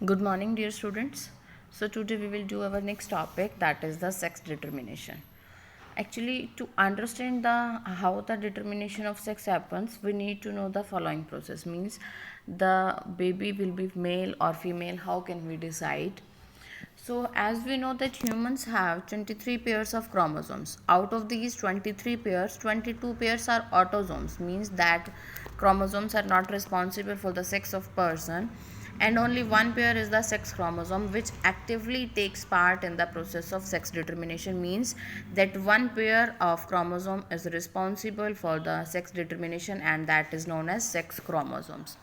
Good morning, dear students. So, today we will do our next topic, that is the sex determination. Actually, to understand the how the determination of sex happens, we need to know the following process. Means the baby will be male or female. How can we decide? So, as we know that humans have 23 pairs of chromosomes. Out of these 23 pairs, 22 pairs are autosomes, means that chromosomes are not responsible for the sex of person, and only one pair is the sex chromosome which actively takes part in the process of sex determination, means that one pair of chromosome is responsible for the sex determination, and that is known as sex chromosomes.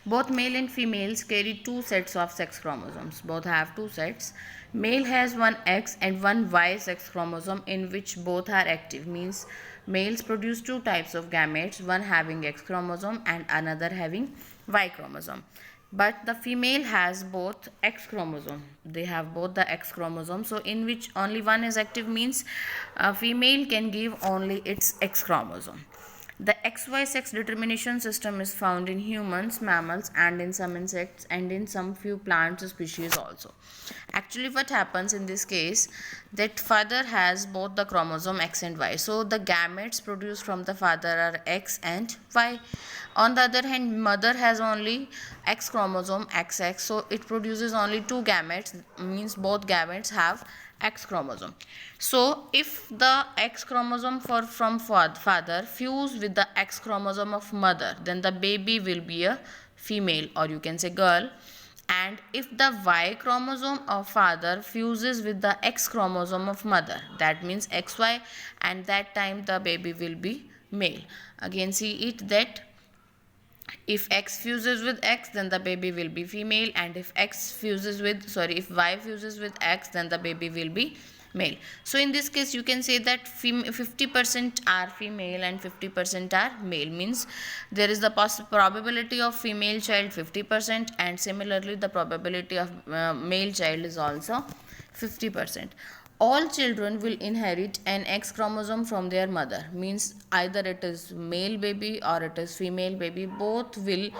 Both male and females carry two sets of sex chromosomes. Both have two sets. Male has one X and one Y sex chromosome in which both are active. Means males produce two types of gametes, one having X chromosome and another having Y chromosome. But the female has both X chromosome. They have both the X chromosome. So in which only one is active, means a female can give only its X chromosome. The XY sex determination system is found in humans, mammals, and in some insects and in some few plant species also. Actually, what happens in this case, that father has both the chromosome X and Y. So the gametes produced from the father are X and Y. On the other hand, mother has only X chromosome XX, so it produces only two gametes, means both gametes have X chromosome. So if the X chromosome from father fuse with the X chromosome of mother, then the baby will be a female, or you can say girl. And if the Y chromosome of father fuses with the X chromosome of mother, that means XY, and that time the baby will be male. Again, see it that if X fuses with X, then the baby will be female, and if if Y fuses with X, then the baby will be male. So in this case, you can say that 50% are female and 50% are male, means there is the probability of female child 50%, and similarly the probability of male child is also 50%. All children will inherit an X chromosome from their mother, means either it is male baby or it is female baby, both will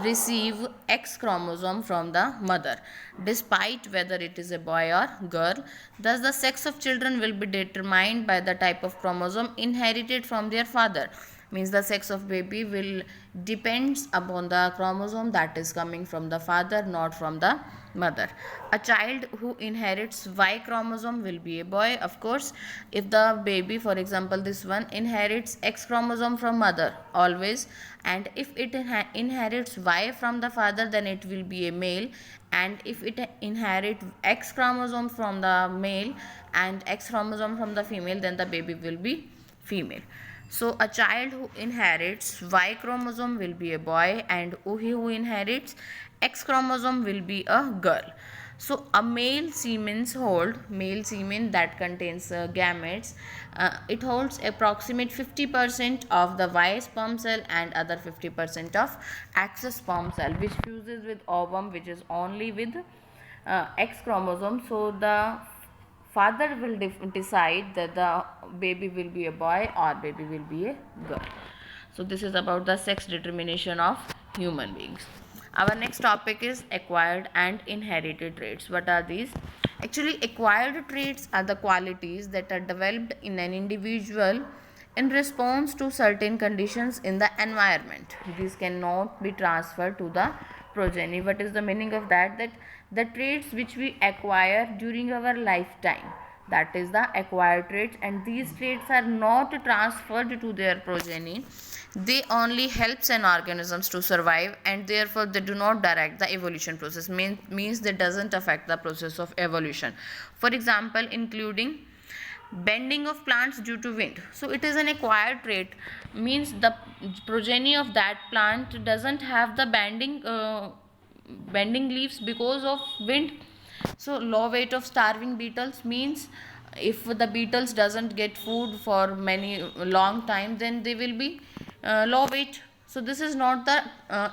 receive X chromosome from the mother, despite whether it is a boy or girl. Thus the sex of children will be determined by the type of chromosome inherited from their father, means the sex of baby will depends upon the chromosome that is coming from the father, not from the mother. A child who inherits Y chromosome will be a boy, of course. If the baby, for example this one, inherits X chromosome from mother always, and if it inherits Y from the father, then it will be a male. And if it inherits X chromosome from the male and X chromosome from the female, then the baby will be female. So a child who inherits Y chromosome will be a boy, and who inherits X chromosome will be a girl. So a male semen that contains gametes, it holds approximate 50% of the Y sperm cell and other 50% of X sperm cell, which fuses with ovum, which is only with X chromosome. So the father will decide that the baby will be a boy or baby will be a girl. So this is about the sex determination of human beings. Our next topic is acquired and inherited traits. What are these? Actually, acquired traits are the qualities that are developed in an individual in response to certain conditions in the environment. These cannot be transferred to the progeny. What is the meaning of that? That the traits which we acquire during our lifetime, that is the acquired traits, and these traits are not transferred to their progeny. They only helps an organisms to survive, and therefore they do not direct the evolution process. Means they doesn't affect the process of evolution. For example, including bending of plants due to wind. So it is an acquired trait, means the progeny of that plant doesn't have the bending leaves because of wind. So low weight of starving beetles, means if the beetles doesn't get food for many long time, then they will be low weight. So this is not the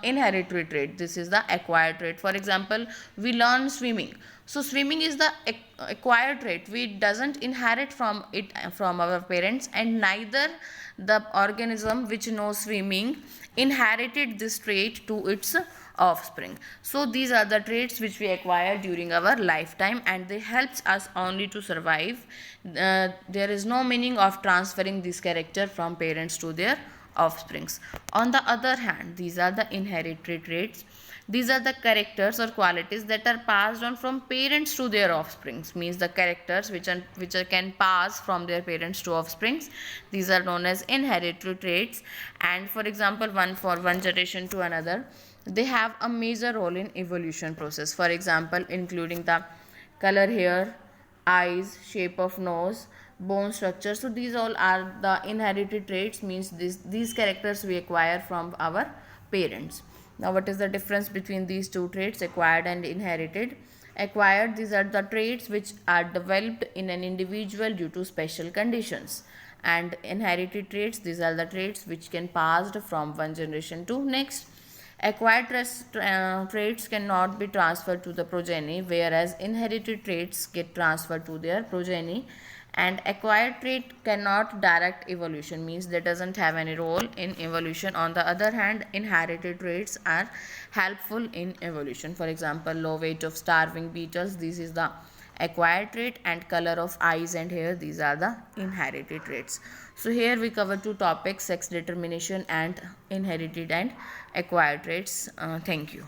inherited trait, this is the acquired trait. For example, we learn swimming. So swimming is the acquired trait, we doesn't inherit from it from our parents, and neither the organism which knows swimming inherited this trait to its offspring. So these are the traits which we acquire during our lifetime, and they helps us only to survive. There is no meaning of transferring this character from parents to their offsprings. On the other hand, these are the inherited traits. These are the characters or qualities that are passed on from parents to their offsprings. Means the characters which can pass from their parents to offsprings. These are known as inherited traits. And for example, one generation to another, they have a major role in evolution process. For example, including the color hair, eyes, shape of nose, bone structure. So these all are the inherited traits. Means these characters we acquire from our parents. Now what is the difference between these two traits, acquired and inherited? Acquired, these are the traits which are developed in an individual due to special conditions, and inherited traits, these are the traits which can passed from one generation to next. Acquired traits cannot be transferred to the progeny, whereas inherited traits get transferred to their progeny. And acquired trait cannot direct evolution, means that doesn't have any role in evolution. On the other hand, inherited traits are helpful in evolution. For example, low weight of starving beetles, this is the acquired trait, and color of eyes and hair, these are the inherited traits. So here we cover two topics, sex determination and inherited and acquired traits. Thank you.